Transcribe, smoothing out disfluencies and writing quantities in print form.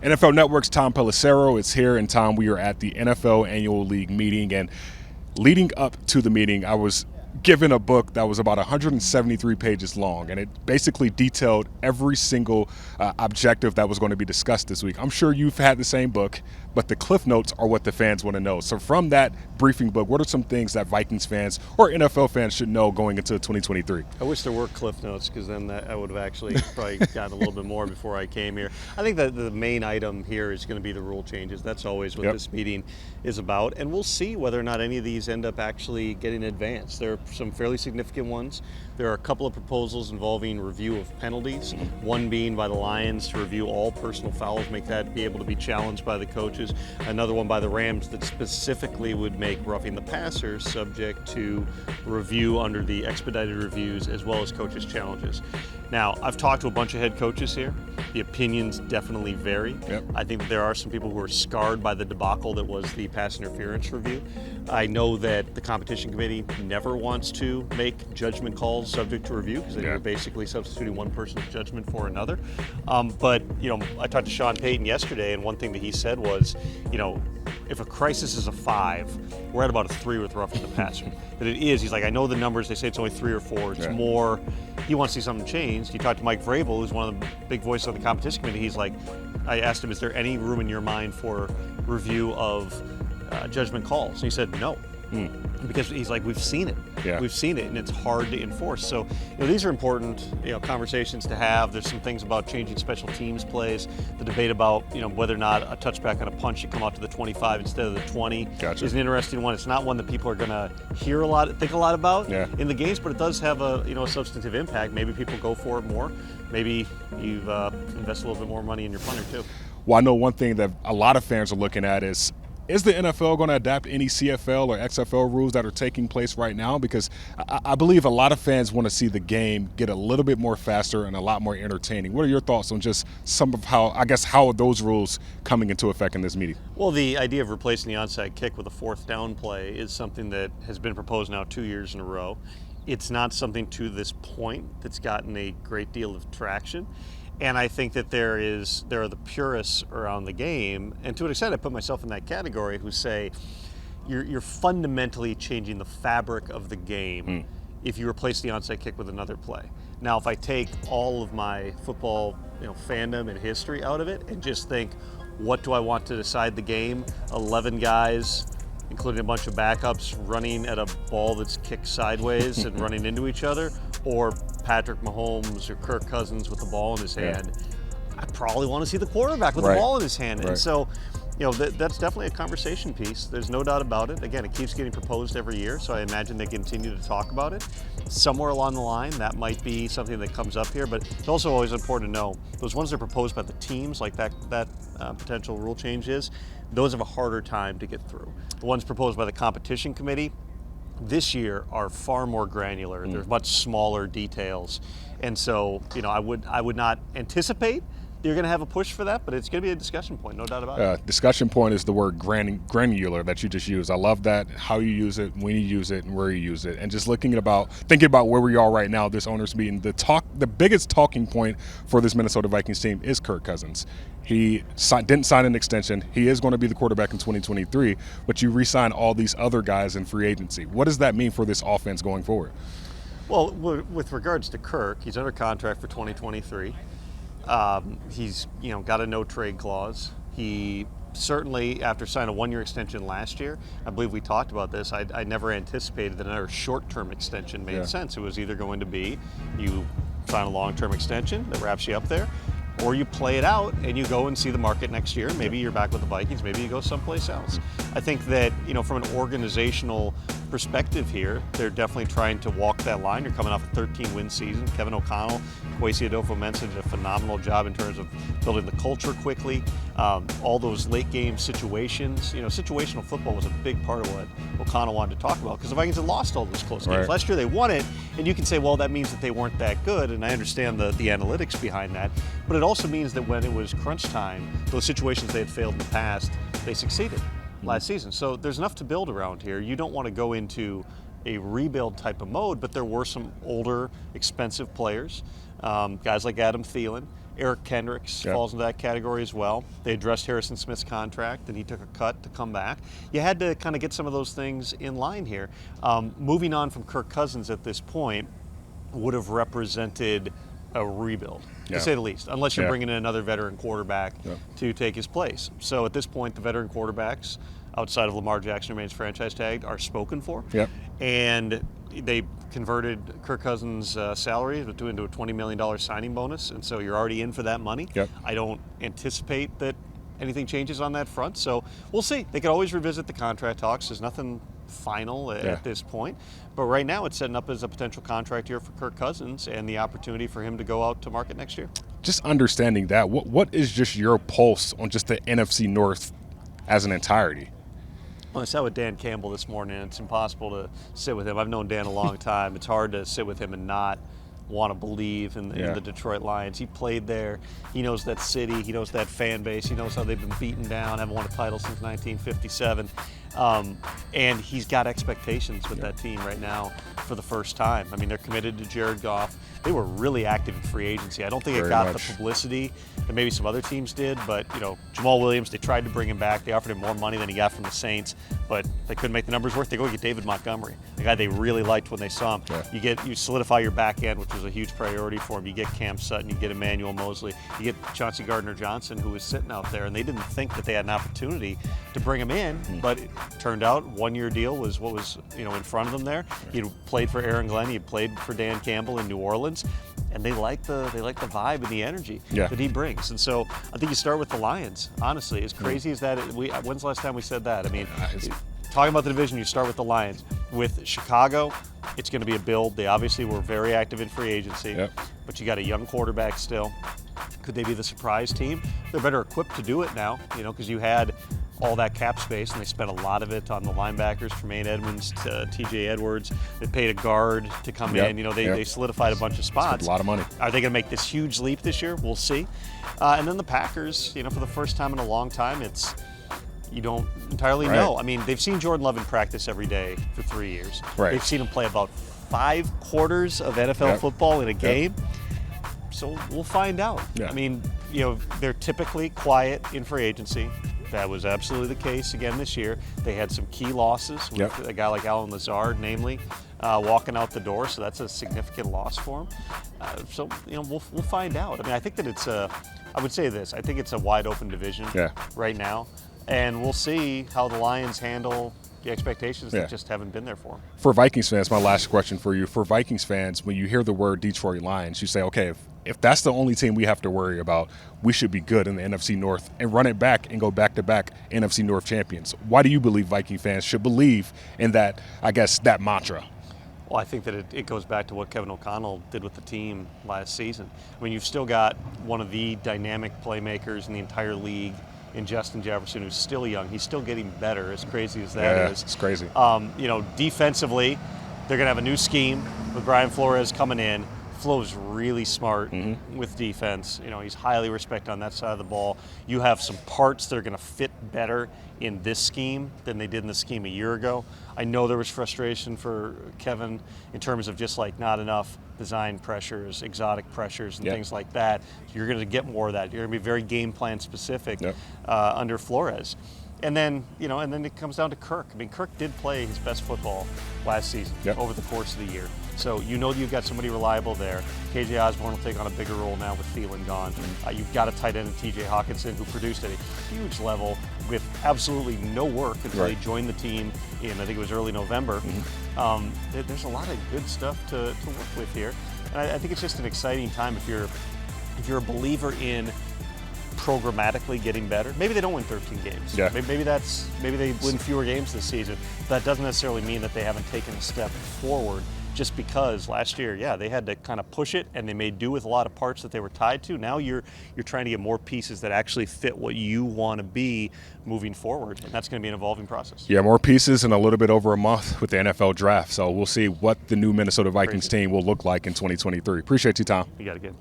NFL Network's Tom Pelissero is here, and Tom, we are at the NFL Annual League meeting, and leading up to the meeting, I was given a book that was about 173 pages long, and it basically detailed every single objective that was going to be discussed this week. I'm sure you've had the same book, but the cliff notes are what the fans want to know. So from that briefing book, what are some things that Vikings fans or NFL fans should know going into 2023? I wish there were cliff notes, because then I would have actually probably gotten a little bit more before I came here. I think that the main item here is going to be the rule changes. That's always what this meeting is about, and we'll see whether or not any of these end up actually getting advanced. There are some fairly significant ones. There are a couple of proposals involving review of penalties, one being by the Lions to review all personal fouls, make that be able to be challenged by the coaches. Another one by the Rams that specifically would make roughing the passer subject to review under the expedited reviews as well as coaches' challenges. Now, I've talked to a bunch of head coaches here. The opinions definitely vary. I think there are some people who are scarred by the debacle that was the pass interference review. I know that the competition committee never wants to make judgment calls subject to review, because they're basically substituting one person's judgment for another. But I talked to Sean Payton yesterday, and one thing that he said was, if a crisis is a 5, we're at about a 3 with roughing the passer. That it is. He's like, I know the numbers. They say it's only 3 or 4. It's more. He wants to see something changed. You talked to Mike Vrabel, who's one of the big voices of the competition committee. He's like, I asked him, is there any room in your mind for review of judgment calls? And he said no. Because he's like, we've seen it. We've seen it, and it's hard to enforce. So these are important conversations to have. There's some things about changing special teams plays. The debate about whether or not a touchback on a punch should come out to the 25 instead of the 20 is an interesting one. It's not one that people are going to think a lot about in the games, but it does have a substantive impact. Maybe people go for it more. Maybe you've invested a little bit more money in your punter too. Well, I know one thing that a lot of fans are looking at is the NFL going to adapt any CFL or XFL rules that are taking place right now? Because I believe a lot of fans want to see the game get a little bit more faster and a lot more entertaining. What are your thoughts on just some of how are those rules coming into effect in this meeting? Well, the idea of replacing the onside kick with a 4th down play is something that has been proposed now 2 years in a row. It's not something to this point that's gotten a great deal of traction. And I think that there are the purists around the game, and to an extent I put myself in that category, who say you're fundamentally changing the fabric of the game if you replace the onside kick with another play. Now, if I take all of my football fandom and history out of it and just think, what do I want to decide the game? 11 guys, including a bunch of backups, running at a ball that's kicked sideways and running into each other, or Patrick Mahomes or Kirk Cousins with the ball in his hand, I probably want to see the quarterback with the ball in his hand. And so, that's definitely a conversation piece. There's no doubt about it. Again, it keeps getting proposed every year, so I imagine they continue to talk about it. Somewhere along the line, that might be something that comes up here, but it's also always important to know those ones that are proposed by the teams, like that potential rule change is, those have a harder time to get through. The ones proposed by the competition committee this year are far more granular. There's much smaller details, and so I would not anticipate you're going to have a push for that, but it's going to be a discussion point, no doubt about it. Discussion point is the word granular that you just used. I love that, how you use it, when you use it, and where you use it. And just thinking about where we are right now, this owners meeting, the biggest talking point for this Minnesota Vikings team is Kirk Cousins. He didn't sign an extension. He is going to be the quarterback in 2023, but you re-sign all these other guys in free agency. What does that mean for this offense going forward? Well, with regards to Kirk, he's under contract for 2023. He's got a no trade clause. He certainly, after signing a 1-year extension last year, I believe we talked about this, I never anticipated that another short-term extension made sense. It was either going to be you sign a long-term extension that wraps you up there, or you play it out and you go and see the market next year. Maybe you're back with the Vikings, maybe you go someplace else. I think that, from an organizational perspective here, they're definitely trying to walk that line. You're coming off a 13-win season. Kevin O'Connell, Kwesi Adofo-Mensah did a phenomenal job in terms of building the culture quickly. All those late-game situations. Situational football was a big part of what O'Connell wanted to talk about, because the Vikings had lost all those close games. Last year they won it, and you can say, well, that means that they weren't that good, and I understand the analytics behind that. But it also means that when it was crunch time, those situations they had failed in the past, they succeeded last season. So there's enough to build around here. You don't want to go into a rebuild type of mode, but there were some older, expensive players, guys like Adam Thielen, Eric Kendricks falls into that category as well. They addressed Harrison Smith's contract, and he took a cut to come back. You had to kind of get some of those things in line here. Moving on from Kirk Cousins at this point would have represented a rebuild, to say the least, unless you're bringing in another veteran quarterback to take his place. So at this point, the veteran quarterbacks, outside of Lamar Jackson remains franchise tagged, are spoken for. And they converted Kirk Cousins' salary into a $20 million signing bonus, and so you're already in for that money. I don't anticipate that anything changes on that front, so we'll see. They could always revisit the contract talks. There's nothing final at this point, but right now it's setting up as a potential contract year for Kirk Cousins and the opportunity for him to go out to market next year. Just understanding that, what is just your pulse on just the NFC North as an entirety? Well, I sat with Dan Campbell this morning, and it's impossible to sit with him. I've known Dan a long time. It's hard to sit with him and not want to believe in the Detroit Lions. He played there. He knows that city. He knows that fan base. He knows how they've been beaten down, haven't won a title since 1957. And he's got expectations with that team right now for the first time. I mean, they're committed to Jared Goff. They were really active in free agency. I don't think it got the publicity that maybe some other teams did, but Jamal Williams, they tried to bring him back. They offered him more money than he got from the Saints, but they couldn't make the numbers work. They go get David Montgomery, the guy they really liked when they saw him. You solidify your back end, which was a huge priority for him. You get Cam Sutton, you get Emmanuel Mosley, you get Chauncey Gardner-Johnson, who was sitting out there, and they didn't think that they had an opportunity to bring him in, but it turned out one-year deal was what was in front of them there. He had played for Aaron Glenn, he had played for Dan Campbell in New Orleans, and they like the vibe and the energy that he brings. And so I think you start with the Lions, honestly. As crazy as that is, when's the last time we said that? I mean, talking about the division, you start with the Lions. With Chicago, it's going to be a build. They obviously were very active in free agency, but you got a young quarterback still. Could they be the surprise team? They're better equipped to do it now, because you had all that cap space, and they spent a lot of it on the linebackers, Tremaine Edmonds to T.J. Edwards. They paid a guard to come in. They solidified a bunch of spots. A lot of money. Are they going to make this huge leap this year? We'll see. And then the Packers, for the first time in a long time, you don't entirely know. I mean, they've seen Jordan Love in practice every day for 3 years. They've seen him play about 5 quarters of NFL football in a game. So we'll find out. I mean, they're typically quiet in free agency. That was absolutely the case again this year. They had some key losses with a guy like Alan Lazard, namely, walking out the door. So that's a significant loss for him. So we'll find out. I mean, I think that I would say this. I think it's a wide open division right now, and we'll see how the Lions handle the expectations that just haven't been there for them. For Vikings fans, my last question for you. For Vikings fans, when you hear the word Detroit Lions, you say, okay, if that's the only team we have to worry about, we should be good in the NFC North and run it back and go back-to-back NFC North champions. Why do you believe Viking fans should believe in that, I guess, that mantra? Well, I think that it goes back to what Kevin O'Connell did with the team last season. I mean, you've still got one of the dynamic playmakers in the entire league in Justin Jefferson, who's still young. He's still getting better, as crazy as that is. It's crazy. Defensively, they're going to have a new scheme with Brian Flores coming in. Flo's really smart with defense. He's highly respected on that side of the ball. You have some parts that are going to fit better in this scheme than they did in the scheme a year ago. I know there was frustration for Kevin in terms of just not enough design pressures, exotic pressures, and things like that. You're going to get more of that. You're going to be very game plan specific under Flores. And then, and then it comes down to Kirk. I mean, Kirk did play his best football last season over the course of the year. So you've got somebody reliable there. KJ Osborne will take on a bigger role now with Thielen gone. You've got a tight end in TJ Hawkinson, who produced at a huge level with absolutely no work until he joined the team in, I think it was early November. There's a lot of good stuff to work with here. And I think it's just an exciting time if you're a believer in programmatically getting better. Maybe they don't win 13 games. Maybe they win fewer games this season. That doesn't necessarily mean that they haven't taken a step forward, just because last year, they had to kind of push it, and they made do with a lot of parts that they were tied to. Now you're trying to get more pieces that actually fit what you want to be moving forward, and that's going to be an evolving process. Yeah, more pieces in a little bit over a month with the NFL draft. So we'll see what the new Minnesota Vikings team will look like in 2023. Appreciate you, Tom. You got it good.